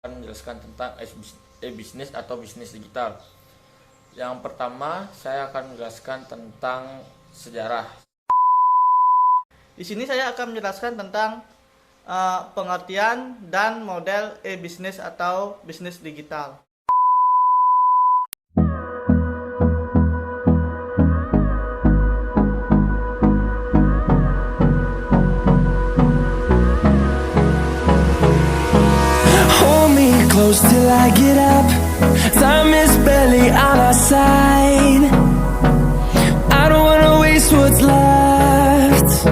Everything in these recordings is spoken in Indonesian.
akan menjelaskan tentang e-bisnis atau bisnis digital. Yang pertama, saya akan menjelaskan tentang sejarah. Di sini saya akan menjelaskan tentang pengertian dan model e-bisnis atau bisnis digital. Hold me close till I get up. Time is barely on our side. I don't wanna waste what's left.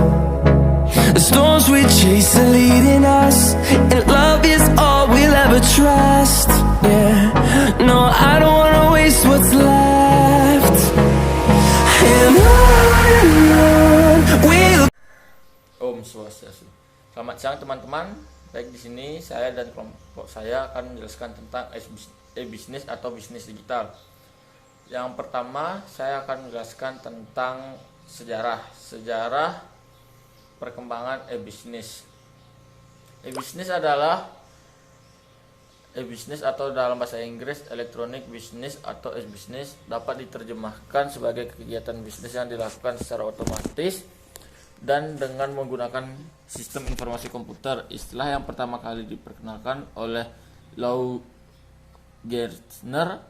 The storms we chase are leading us, and love is all we'll ever trust. Yeah, no, I don't wanna waste what's left. And on we'll. Om Swastiastu. Selamat siang teman-teman. Baik, di sini saya dan kelompok saya akan menjelaskan tentang e-bisnis atau bisnis digital. Yang pertama, saya akan menjelaskan tentang sejarah perkembangan e-bisnis. E-bisnis atau dalam bahasa Inggris electronic business atau e-bisnis dapat diterjemahkan sebagai kegiatan bisnis yang dilakukan secara otomatis dan dengan menggunakan sistem informasi komputer. Istilah yang pertama kali diperkenalkan oleh Lou Gerstner,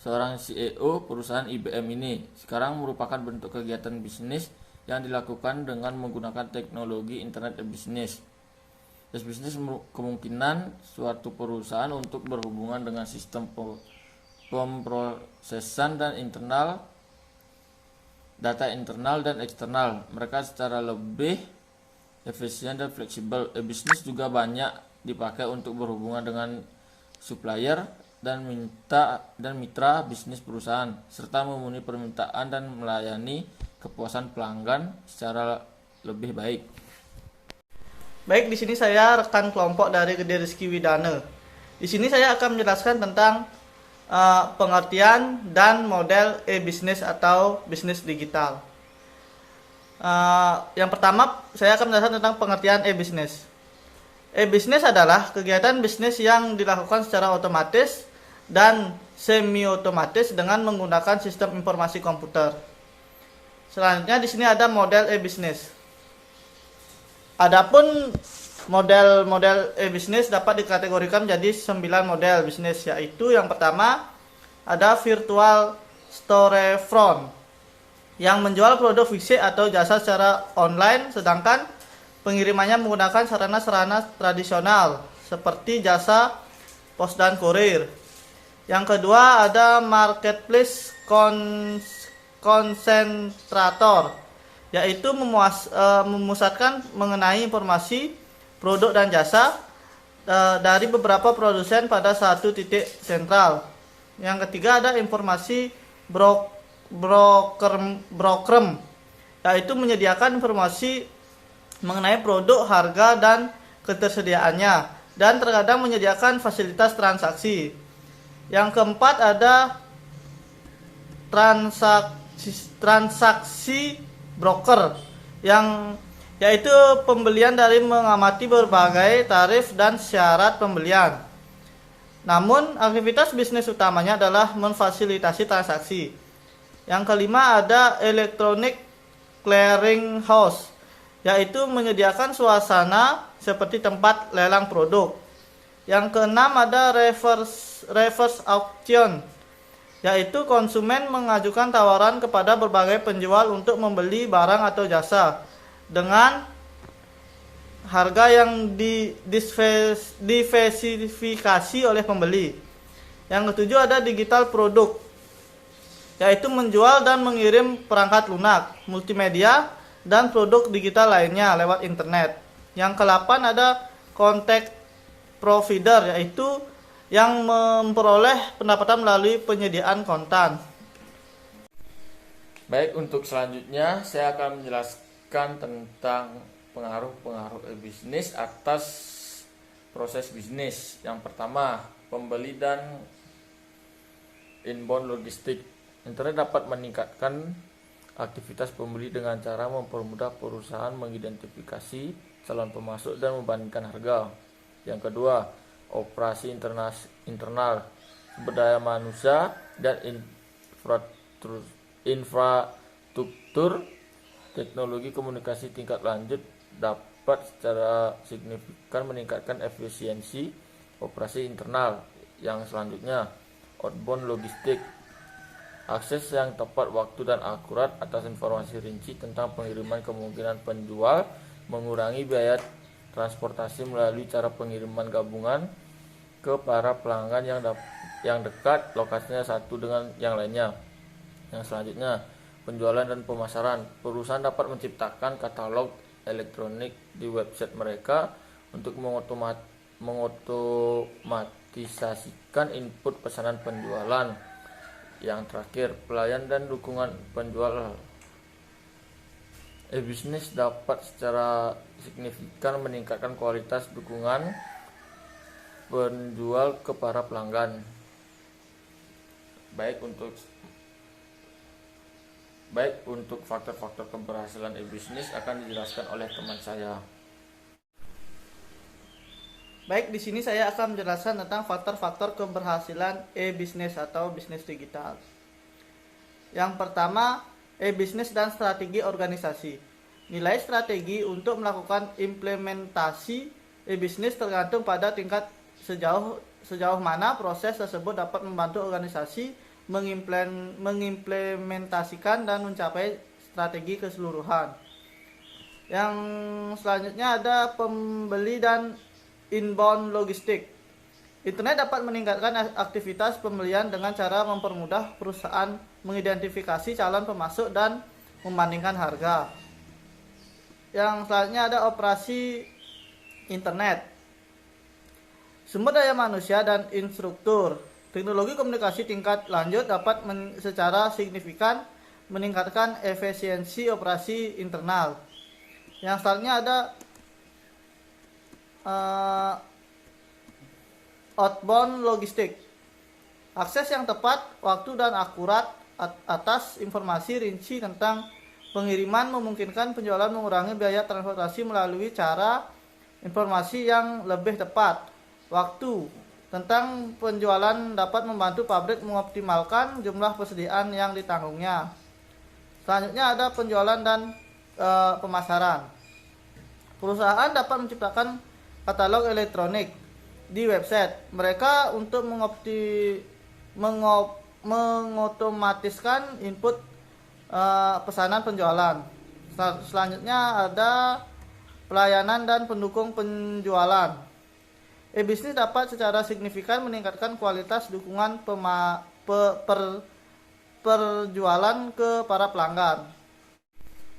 seorang CEO perusahaan IBM ini. Sekarang merupakan bentuk kegiatan bisnis yang dilakukan dengan menggunakan teknologi internet e-bisnis. E-bisnis kemungkinan suatu perusahaan untuk berhubungan dengan sistem pemrosesan dan data internal dan eksternal mereka secara lebih efisien dan fleksibel. E-bisnis juga banyak dipakai untuk berhubungan dengan supplier dan mitra bisnis perusahaan, serta memenuhi permintaan dan melayani kepuasan pelanggan secara lebih baik. Baik, di sini saya rekan kelompok dari Gede Rizky Widane. Di sini saya akan menjelaskan tentang pengertian dan model e-bisnis atau bisnis digital. Yang pertama, saya akan menjelaskan tentang pengertian e-bisnis. E-bisnis adalah kegiatan bisnis yang dilakukan secara otomatis dan semi-otomatis dengan menggunakan sistem informasi komputer. Selanjutnya di sini ada model e-bisnis. Adapun model-model e-bisnis dapat dikategorikan menjadi 9 model bisnis, yaitu yang pertama ada virtual storefront yang menjual produk fisik atau jasa secara online, sedangkan pengirimannya menggunakan sarana-sarana tradisional seperti jasa pos dan kurir. Yang kedua ada marketplace konsentrator, yaitu memusatkan mengenai informasi produk dan jasa dari beberapa produsen pada satu titik sentral. Yang ketiga ada informasi broker, yaitu menyediakan informasi mengenai produk, harga, dan ketersediaannya, dan terkadang menyediakan fasilitas transaksi. Yang keempat ada transaksi broker, yaitu pembelian dari mengamati berbagai tarif dan syarat pembelian. Namun, aktivitas bisnis utamanya adalah memfasilitasi transaksi. Yang kelima ada electronic clearing house, yaitu menyediakan suasana seperti tempat lelang produk. Yang keenam ada reverse auction, yaitu konsumen mengajukan tawaran kepada berbagai penjual untuk membeli barang atau jasa dengan harga yang dispesifikasi oleh pembeli. Yang ketujuh ada digital produk, yaitu menjual dan mengirim perangkat lunak, multimedia, dan produk digital lainnya lewat internet. Yang ke-8 ada content provider, yaitu yang memperoleh pendapatan melalui penyediaan konten. Baik, untuk selanjutnya saya akan menjelaskan tentang pengaruh e-bisnis atas proses bisnis. Yang pertama, pembeli dan inbound logistik. Internet dapat meningkatkan aktivitas pembeli dengan cara mempermudah perusahaan mengidentifikasi calon pemasok dan membandingkan harga. Yang kedua, operasi internal, sumber daya manusia, dan infrastruktur teknologi komunikasi tingkat lanjut dapat secara signifikan meningkatkan efisiensi operasi internal. Yang selanjutnya, outbound logistik. Akses yang tepat waktu dan akurat atas informasi rinci tentang pengiriman kemungkinan penjual mengurangi biaya transportasi melalui cara pengiriman gabungan ke para pelanggan yang dekat lokasinya satu dengan yang lainnya. Yang selanjutnya, penjualan dan pemasaran. Perusahaan dapat menciptakan katalog elektronik di website mereka untuk mengotomatisasikan input pesanan penjualan. Yang terakhir, pelayan dan dukungan penjual. E-bisnis dapat secara signifikan meningkatkan kualitas dukungan penjual ke para pelanggan, baik untuk faktor-faktor keberhasilan e-bisnis akan dijelaskan oleh teman saya. Baik, di sini saya akan menjelaskan tentang faktor-faktor keberhasilan e-bisnis atau bisnis digital. Yang pertama, e-bisnis dan strategi organisasi. Nilai strategi untuk melakukan implementasi e-bisnis tergantung pada tingkat sejauh mana proses tersebut dapat membantu organisasi mengimplementasikan dan mencapai strategi keseluruhan. Yang selanjutnya ada pembeli dan inbound logistik. Internet dapat meningkatkan aktivitas pembelian dengan cara mempermudah perusahaan mengidentifikasi calon pemasok dan membandingkan harga. Yang selanjutnya ada operasi internet. Sumber daya manusia dan instruktur. Teknologi komunikasi tingkat lanjut dapat secara signifikan meningkatkan efisiensi operasi internal. Yang selanjutnya ada outbound logistik. Akses yang tepat, waktu dan akurat atas informasi rinci tentang pengiriman memungkinkan penjualan mengurangi biaya transportasi melalui cara informasi yang lebih tepat. Waktu tentang penjualan dapat membantu pabrik mengoptimalkan jumlah persediaan yang ditanggungnya. Selanjutnya ada penjualan dan pemasaran. Perusahaan dapat menciptakan katalog elektronik di website mereka untuk mengotomatiskan input pesanan penjualan. Selanjutnya ada pelayanan dan pendukung penjualan. E-bisnis dapat secara signifikan meningkatkan kualitas dukungan perjualan ke para pelanggan.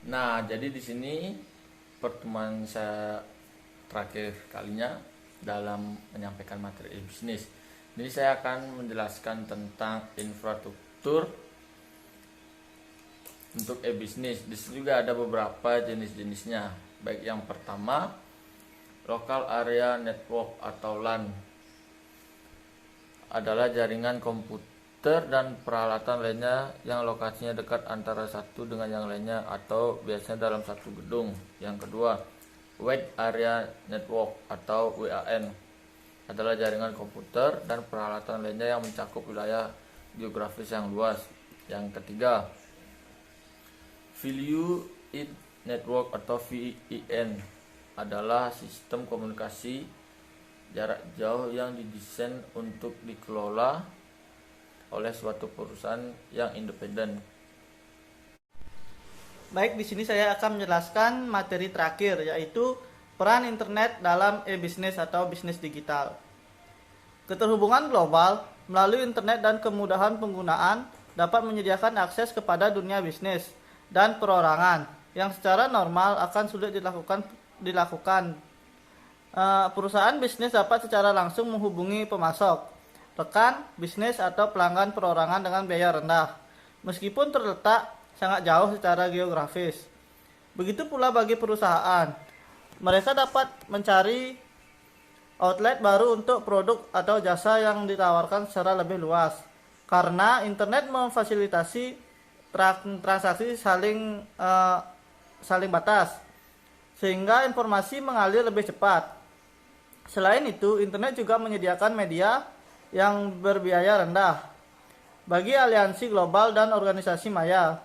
Nah, jadi di sini pertemuan saya terakhir kalinya dalam menyampaikan materi e-bisnis. Jadi saya akan menjelaskan tentang infrastruktur untuk e-bisnis. Di sini juga ada beberapa jenis-jenisnya. Baik, yang pertama, Local Area Network atau LAN adalah jaringan komputer dan peralatan lainnya yang lokasinya dekat antara satu dengan yang lainnya atau biasanya dalam satu gedung. Yang kedua, Wide Area Network atau WAN adalah jaringan komputer dan peralatan lainnya yang mencakup wilayah geografis yang luas. Yang ketiga, Value in Network atau VIN adalah sistem komunikasi jarak jauh yang didesain untuk dikelola oleh suatu perusahaan yang independen. Baik, di sini saya akan menjelaskan materi terakhir, yaitu peran internet dalam e-bisnis atau bisnis digital. Keterhubungan global melalui internet dan kemudahan penggunaan dapat menyediakan akses kepada dunia bisnis dan perorangan yang secara normal akan sulit dilakukan. Perusahaan bisnis dapat secara langsung menghubungi pemasok, rekan bisnis atau pelanggan perorangan dengan biaya rendah, meskipun terletak sangat jauh secara geografis. Begitu pula bagi perusahaan, mereka dapat mencari outlet baru untuk produk atau jasa yang ditawarkan secara lebih luas, karena internet memfasilitasi transaksi saling batas, sehingga informasi mengalir lebih cepat. Selain itu, internet juga menyediakan media yang berbiaya rendah bagi aliansi global dan organisasi maya.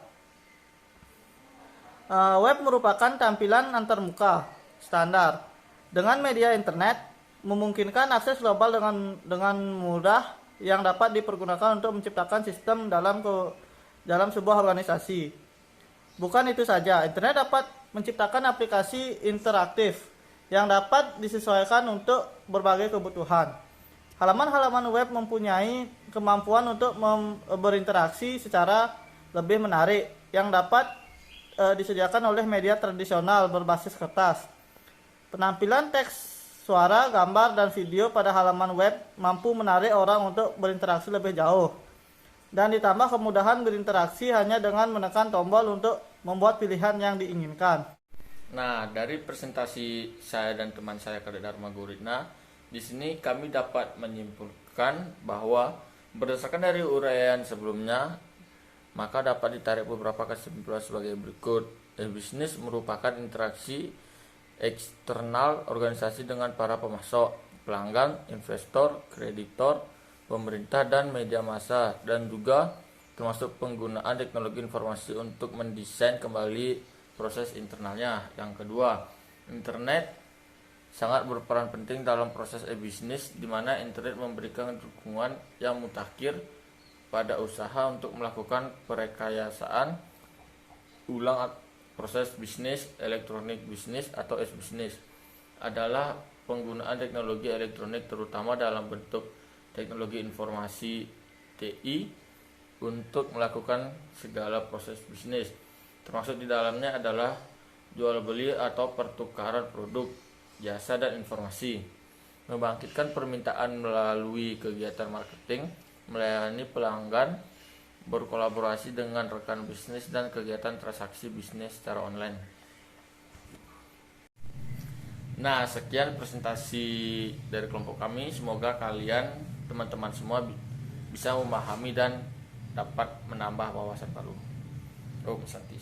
Web merupakan tampilan antarmuka standar. Dengan media internet memungkinkan akses global dengan mudah yang dapat dipergunakan untuk menciptakan sistem dalam sebuah organisasi. Bukan itu saja, internet dapat menciptakan aplikasi interaktif yang dapat disesuaikan untuk berbagai kebutuhan. Halaman-halaman web mempunyai kemampuan untuk berinteraksi secara lebih menarik yang dapat disediakan oleh media tradisional berbasis kertas. Penampilan teks, suara, gambar, dan video pada halaman web mampu menarik orang untuk berinteraksi lebih jauh. Dan ditambah kemudahan berinteraksi hanya dengan menekan tombol untuk membuat pilihan yang diinginkan. Nah, dari presentasi saya dan teman saya Kadek Dharma Guritna, di sini kami dapat menyimpulkan bahwa berdasarkan dari uraian sebelumnya, maka dapat ditarik beberapa kesimpulan sebagai berikut. E-bisnis merupakan interaksi eksternal organisasi dengan para pemasok, pelanggan, investor, kreditor, pemerintah, dan media massa, dan juga termasuk penggunaan teknologi informasi untuk mendesain kembali proses internalnya. Yang kedua, internet sangat berperan penting dalam proses e-bisnis, di mana internet memberikan dukungan yang mutakhir pada usaha untuk melakukan perekayasaan ulang proses bisnis. Elektronik bisnis atau e-bisnis adalah penggunaan teknologi elektronik terutama dalam bentuk teknologi informasi TI untuk melakukan segala proses bisnis. Termasuk di dalamnya adalah jual beli atau pertukaran produk, jasa, dan informasi. Membangkitkan permintaan melalui kegiatan marketing, melayani pelanggan, berkolaborasi dengan rekan bisnis, dan kegiatan transaksi bisnis secara online. Nah, sekian presentasi dari kelompok kami. Semoga kalian, teman-teman semua, bisa memahami dan dapat menambah wawasan baru. Oh, santi.